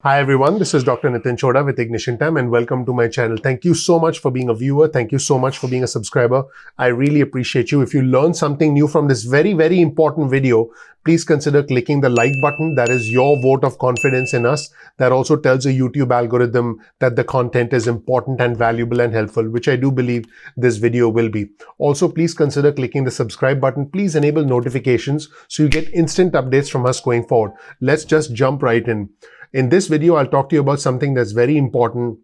Hi everyone, this is Dr. Chhoda with Ignition Time and welcome to my channel. Thank you so much for being a viewer. Thank you so much for being a subscriber. I really appreciate you. If you learned something new from this very important video, please consider clicking the like button. That is your vote of confidence in us. That also tells the YouTube algorithm that the content is important and valuable and helpful, which I do believe this video will be. Also, please consider clicking the subscribe button. Please enable notifications so you get instant updates from us going forward. Let's just jump right in. In this video, I'll talk to you about something that's very important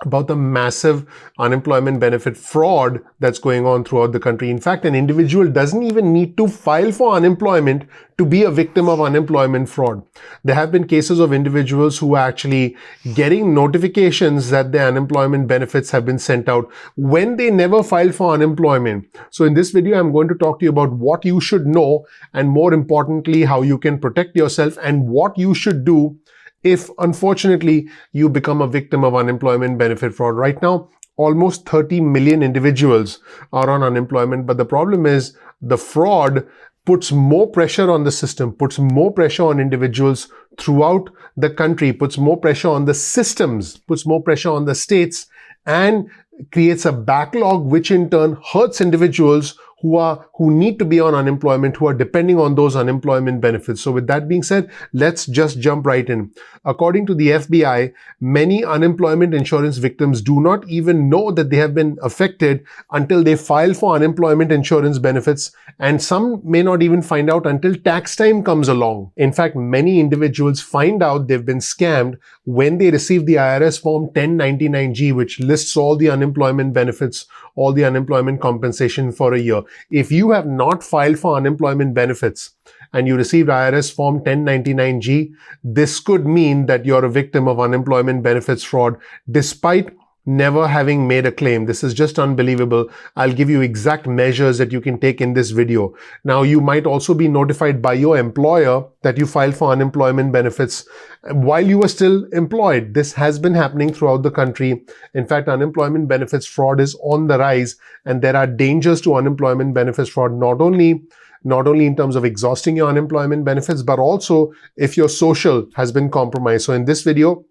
about the massive unemployment benefit fraud that's going on throughout the country. In fact, an individual doesn't even need to file for unemployment to be a victim of unemployment fraud. There have been cases of individuals who are actually getting notifications that their unemployment benefits have been sent out when they never filed for unemployment. So in this video, I'm going to talk to you about what you should know and more importantly, how you can protect yourself and what you should do if, unfortunately, you become a victim of unemployment benefit fraud. Right now, almost 30 million individuals are on unemployment, but the problem is the fraud puts more pressure on the system, puts more pressure on individuals throughout the country, puts more pressure on the systems, puts more pressure on the states, and creates a backlog which in turn hurts individuals who need to be on unemployment, who are depending on those unemployment benefits. So with that being said, let's just jump right in. According to the FBI, many unemployment insurance victims do not even know that they have been affected until they file for unemployment insurance benefits, and some may not even find out until tax time comes along. In fact, many individuals find out they've been scammed when they receive the IRS form 1099-G, which lists all the unemployment benefits, all the unemployment compensation for a year. If you have not filed for unemployment benefits and you received IRS form 1099-G, this could mean that you're a victim of unemployment benefits fraud despite never having made a claim. This is just unbelievable. I'll give you exact measures that you can take in this video. Now, you might also be notified by your employer that you filed for unemployment benefits while you were still employed. This has been happening throughout the country. In fact, unemployment benefits fraud is on the rise, and there are dangers to unemployment benefits fraud, not only in terms of exhausting your unemployment benefits, but also if your social has been compromised. So in this video,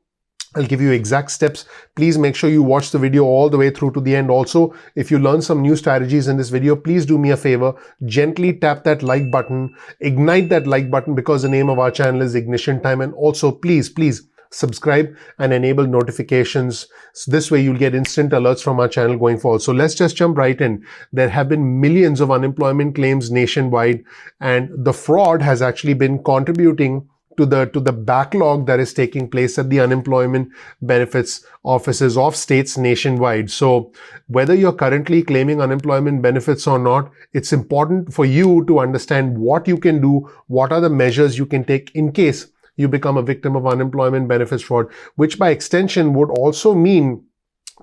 I'll give you exact steps. Please make sure you watch the video all the way through to the end. Also, if you learn some new strategies in this video, please do me a favor. Gently tap that like button, ignite that like button because the name of our channel is Ignition Time. And also, please subscribe and enable notifications. So this way you'll get instant alerts from our channel going forward. So let's just jump right in. There have been millions of unemployment claims nationwide, and the fraud has actually been contributing to the backlog that is taking place at the unemployment benefits offices of states nationwide. So whether you're currently claiming unemployment benefits or not, it's important for you to understand what you can do, what are the measures you can take in case you become a victim of unemployment benefits fraud, which by extension would also mean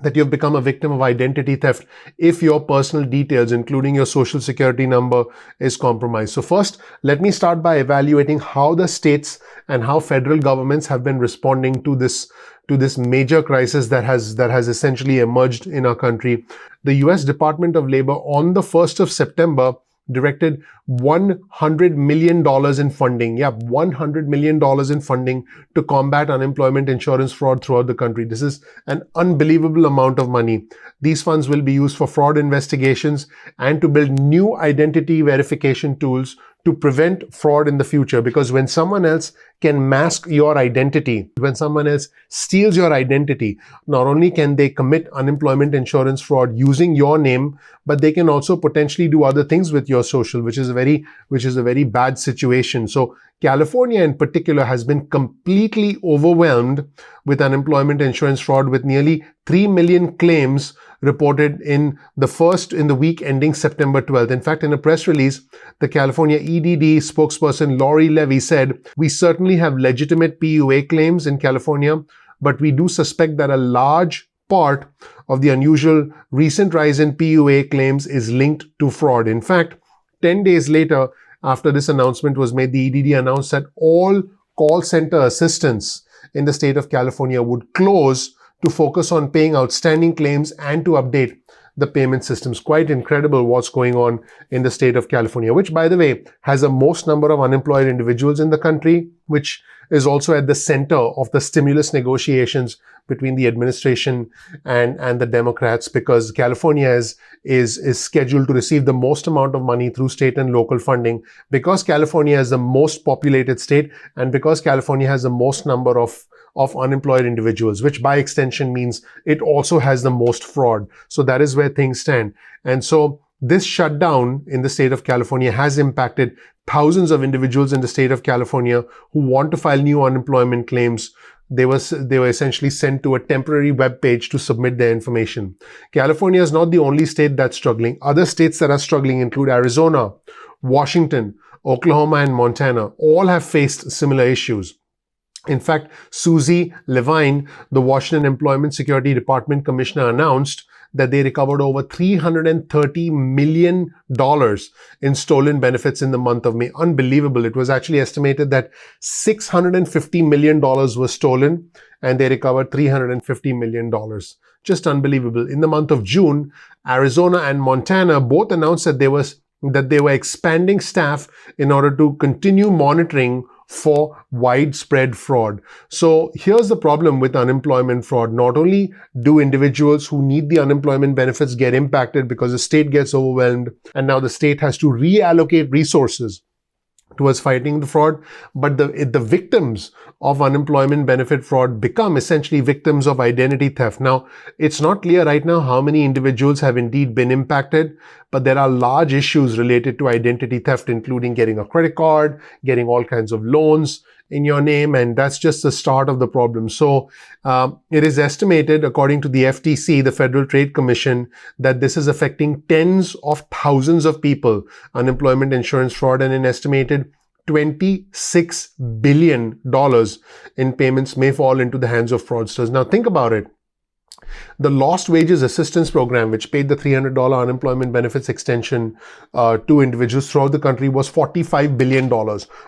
that you've become a victim of identity theft if your personal details, including your social security number, is compromised. So first, let me start by evaluating how the states and how federal governments have been responding to this major crisis that has essentially emerged in our country. The US Department of Labor on the 1st of September directed $100 million in funding. Yeah, $100 million in funding to combat unemployment insurance fraud throughout the country. This is an unbelievable amount of money. These funds will be used for fraud investigations and to build new identity verification tools to prevent fraud in the future. Because when someone else can mask your identity, when someone else steals your identity, not only can they commit unemployment insurance fraud using your name, but they can also potentially do other things with your social, which is a very bad situation. So California in particular has been completely overwhelmed with unemployment insurance fraud, with nearly 3 million claims reported in the week ending September 12th. In fact, in a press release, the California EDD spokesperson Lori Levy said, "We certainly have legitimate PUA claims in California, but we do suspect that a large part of the unusual recent rise in PUA claims is linked to fraud." In fact, 10 days later, after this announcement was made, the EDD announced that all call center assistants in the state of California would close to focus on paying outstanding claims and to update the payment systems. Quite incredible what's going on in the state of California, which, by the way, has the most number of unemployed individuals in the country, which is also at the center of the stimulus negotiations between the administration and the Democrats, because California is scheduled to receive the most amount of money through state and local funding, because California is the most populated state and because California has the most number of unemployed individuals, which by extension means it also has the most fraud. So that is where things stand. And so this shutdown in the state of California has impacted thousands of individuals in the state of California who want to file new unemployment claims. They were essentially sent to a temporary web page to submit their information. California is not the only state that's struggling. Other states that are struggling include Arizona, Washington, Oklahoma, and Montana. All have faced similar issues. In fact, Susie Levine, the Washington Employment Security Department commissioner, announced that they recovered over $330 million in stolen benefits in the month of May. Unbelievable. It was actually estimated that $650 million was stolen and they recovered $350 million. Just unbelievable. In the month of June, Arizona and Montana both announced that they were expanding staff in order to continue monitoring for widespread fraud. So here's the problem with unemployment fraud. Not only do individuals who need the unemployment benefits get impacted because the state gets overwhelmed and now the state has to reallocate resources towards fighting the fraud, but the victims of unemployment benefit fraud become essentially victims of identity theft. Now, it's not clear right now how many individuals have indeed been impacted, but there are large issues related to identity theft, including getting a credit card, getting all kinds of loans in your name, and that's just the start of the problem. So it is estimated, according to the FTC, the Federal Trade Commission, that this is affecting tens of thousands of people, unemployment insurance fraud, and an estimated $26 billion in payments may fall into the hands of fraudsters. Now think about it. The Lost Wages Assistance Program, which paid the $300 unemployment benefits extension to individuals throughout the country, was $45 billion.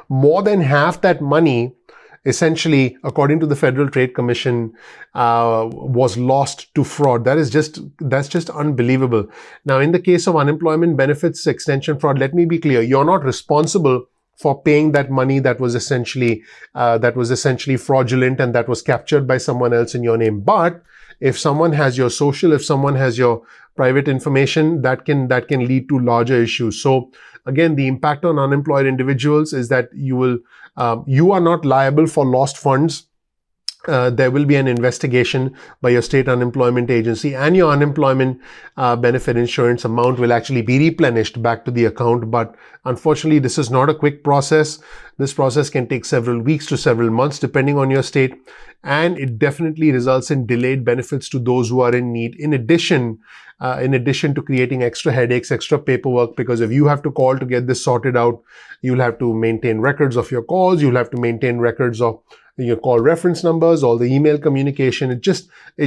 More than half that money, essentially, according to the Federal Trade Commission, was lost to fraud. That's just unbelievable. Now, in the case of unemployment benefits extension fraud, let me be clear: you're not responsible for paying that money that was essentially fraudulent and that was captured by someone else in your name. But if someone has your social, if someone has your private information, that can lead to larger issues. So again, the impact on unemployed individuals is that you are not liable for lost funds. There will be an investigation by your state unemployment agency, and your unemployment benefit insurance amount will actually be replenished back to the account. But unfortunately, this is not a quick process. This process can take several weeks to several months, depending on your state, and it definitely results in delayed benefits to those who are in need. In addition to creating extra headaches, extra paperwork, because if you have to call to get this sorted out, you'll have to maintain records of your calls, you'll have to maintain records of your call reference numbers, all the email communication. It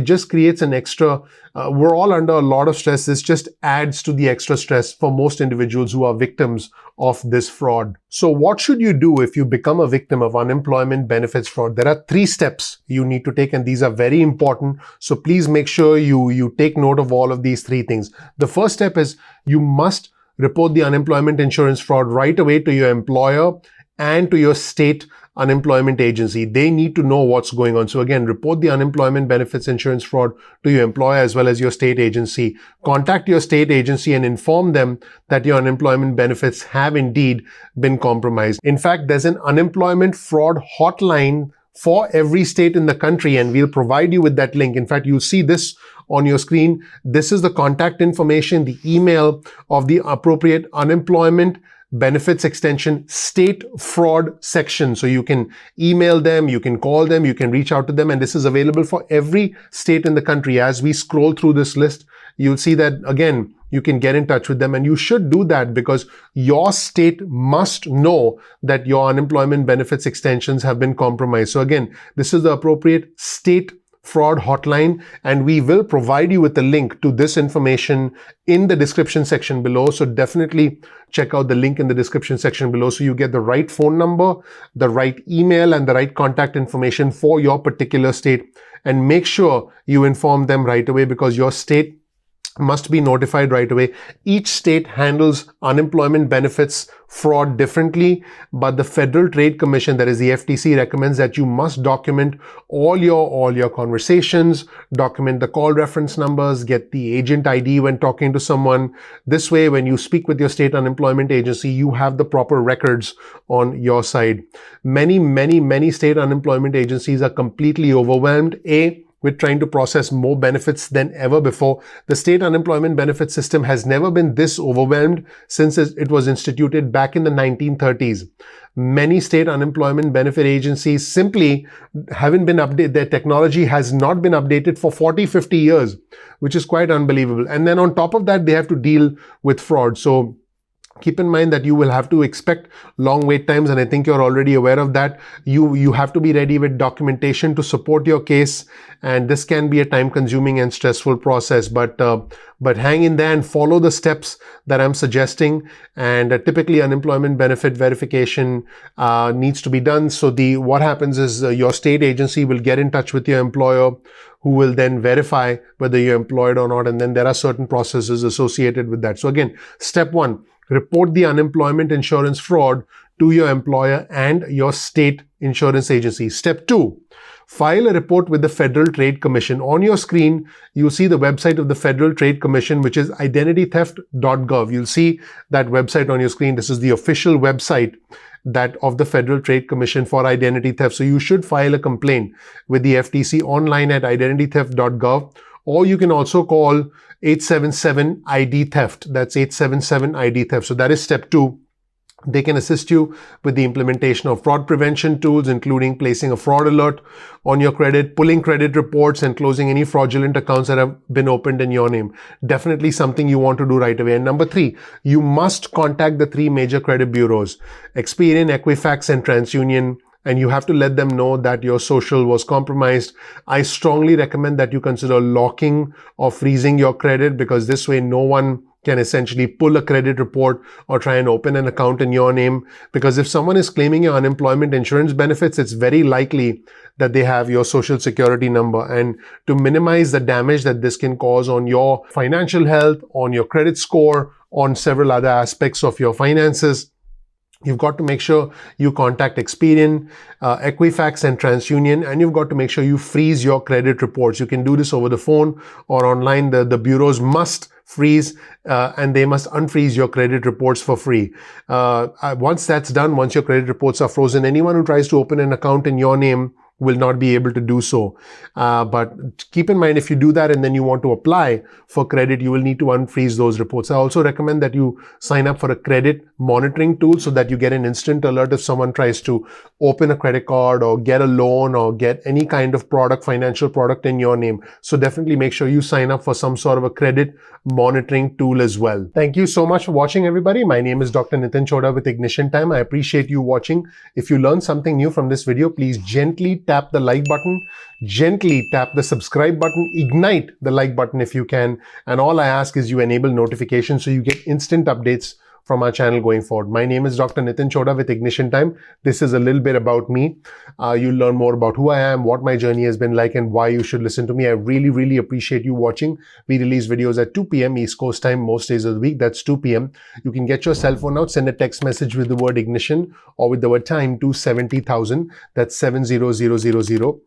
just creates an extra, we're all under a lot of stress. This just adds to the extra stress for most individuals who are victims of this fraud. So what should you do if you become a victim of unemployment benefits fraud? There are 3 steps you need to take, and these are very important. So please make sure you take note of all of these 3 things. The first step is you must report the unemployment insurance fraud right away to your employer and to your state unemployment agency. They need to know what's going on. So again, report the unemployment benefits insurance fraud to your employer as well as your state agency. Contact your state agency and inform them that your unemployment benefits have indeed been compromised. In fact, there's an unemployment fraud hotline for every state in the country, and we'll provide you with that link. In fact, you'll see this on your screen. This is the contact information, the email of the appropriate unemployment benefits extension state fraud section. So you can email them, you can call them, you can reach out to them, and this is available for every state in the country. As we scroll through this list, you'll see that again, you can get in touch with them, and you should do that because your state must know that your unemployment benefits extensions have been compromised. So again, this is the appropriate state fraud hotline, and we will provide you with a link to this information in the description section below. So definitely check out the link in the description section below so you get the right phone number, the right email, and the right contact information for your particular state. And make sure you inform them right away because your state must be notified right away. Each state handles unemployment benefits fraud differently, but the Federal Trade Commission, that is the FTC, recommends that you must document all your conversations, document the call reference numbers, get the agent ID when talking to someone. This way, when you speak with your state unemployment agency, you have the proper records on your side. Many state unemployment agencies are completely overwhelmed. With trying to process more benefits than ever before. The state unemployment benefit system has never been this overwhelmed since it was instituted back in the 1930s. Many state unemployment benefit agencies simply haven't been updated. Their technology has not been updated for 40, 50 years, which is quite unbelievable. And then on top of that, they have to deal with fraud. So keep in mind that you will have to expect long wait times, and I think you're already aware of that. You have to be ready with documentation to support your case, and this can be a time-consuming and stressful process. But hang in there and follow the steps that I'm suggesting. And typically, unemployment benefit verification needs to be done. So what happens is your state agency will get in touch with your employer, who will then verify whether you're employed or not. And then there are certain processes associated with that. So again, step one, report the unemployment insurance fraud to your employer and your state insurance agency. Step two, file a report with the Federal Trade Commission. On your screen, you'll see the website of the Federal Trade Commission, which is identitytheft.gov. You'll see that website on your screen. This is the official website of the Federal Trade Commission for identity theft. So you should file a complaint with the FTC online at identitytheft.gov, or you can also call 877 ID theft. That's 877 ID theft. So that is step two. They can assist you with the implementation of fraud prevention tools, including placing a fraud alert on your credit, pulling credit reports, and closing any fraudulent accounts that have been opened in your name. Definitely something you want to do right away. And number three, you must contact the three major credit bureaus, Experian, Equifax, and TransUnion, and you have to let them know that your social was compromised. I strongly recommend that you consider locking or freezing your credit, because this way no one can essentially pull a credit report or try and open an account in your name. Because if someone is claiming your unemployment insurance benefits, it's very likely that they have your social security number. And to minimize the damage that this can cause on your financial health, on your credit score, on several other aspects of your finances, you've got to make sure you contact Experian, Equifax, and TransUnion, and you've got to make sure you freeze your credit reports. You can do this over the phone or online. The bureaus must freeze and they must unfreeze your credit reports for free. Once that's done, once your credit reports are frozen, anyone who tries to open an account in your name will not be able to do so. But keep in mind, if you do that and then you want to apply for credit, you will need to unfreeze those reports. I also recommend that you sign up for a credit monitoring tool so that you get an instant alert if someone tries to open a credit card or get a loan or get any kind of product, financial product in your name. So definitely make sure you sign up for some sort of a credit monitoring tool as well. Thank you so much for watching, everybody. My name is Dr. Nitin Chhoda with Ignition Time. I appreciate you watching. If you learned something new from this video, please gently tap the like button, gently tap the subscribe button, ignite the like button if you can. And all I ask is you enable notifications so you get instant updates from our channel going forward. My name is Dr. Nitin Chhoda with Ignition Time. This is a little bit about me. You'll learn more about who I am, what my journey has been like, and why you should listen to me. I really appreciate you watching. We release videos at 2 p.m. East Coast time most days of the week. That's 2 p.m. You can get your cell phone out, send a text message with the word ignition or with the word time to 70,000. That's 70000.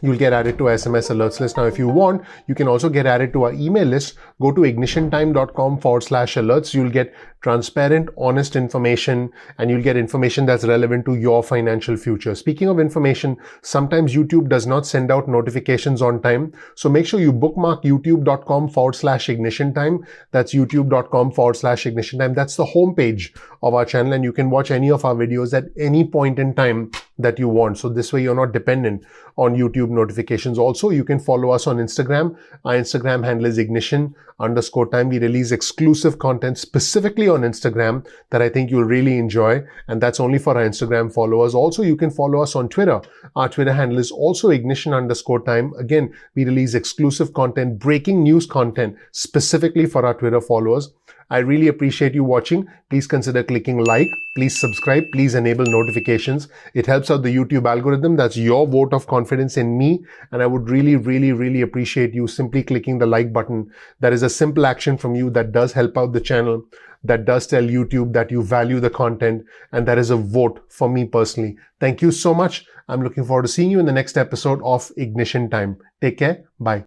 You'll get added to our SMS alerts list. Now, if you want, you can also get added to our email list. Go to ignitiontime.com/alerts. You'll get transparent, honest information, and you'll get information that's relevant to your financial future. Speaking of information, sometimes YouTube does not send out notifications on time. So make sure you bookmark youtube.com/ignition time. That's youtube.com/ignition time. That's the homepage of our channel, and you can watch any of our videos at any point in time that you want. So this way you're not dependent on YouTube notifications. Also, you can follow us on Instagram. Our Instagram handle is ignition_time. We release exclusive content specifically on Instagram that I think you'll really enjoy, and that's only for our Instagram followers. Also, you can follow us on Twitter. Our Twitter handle is also ignition_time. Again, we release exclusive content, breaking news content specifically for our Twitter followers. I really appreciate you watching. Please consider clicking like, please subscribe, please enable notifications. It helps out the YouTube algorithm. That's your vote of confidence in me. And I would really appreciate you simply clicking the like button. That is a simple action from you that does help out the channel, that does tell YouTube that you value the content, and that is a vote for me personally. Thank you so much. I'm looking forward to seeing you in the next episode of Ignition Time. Take care. Bye.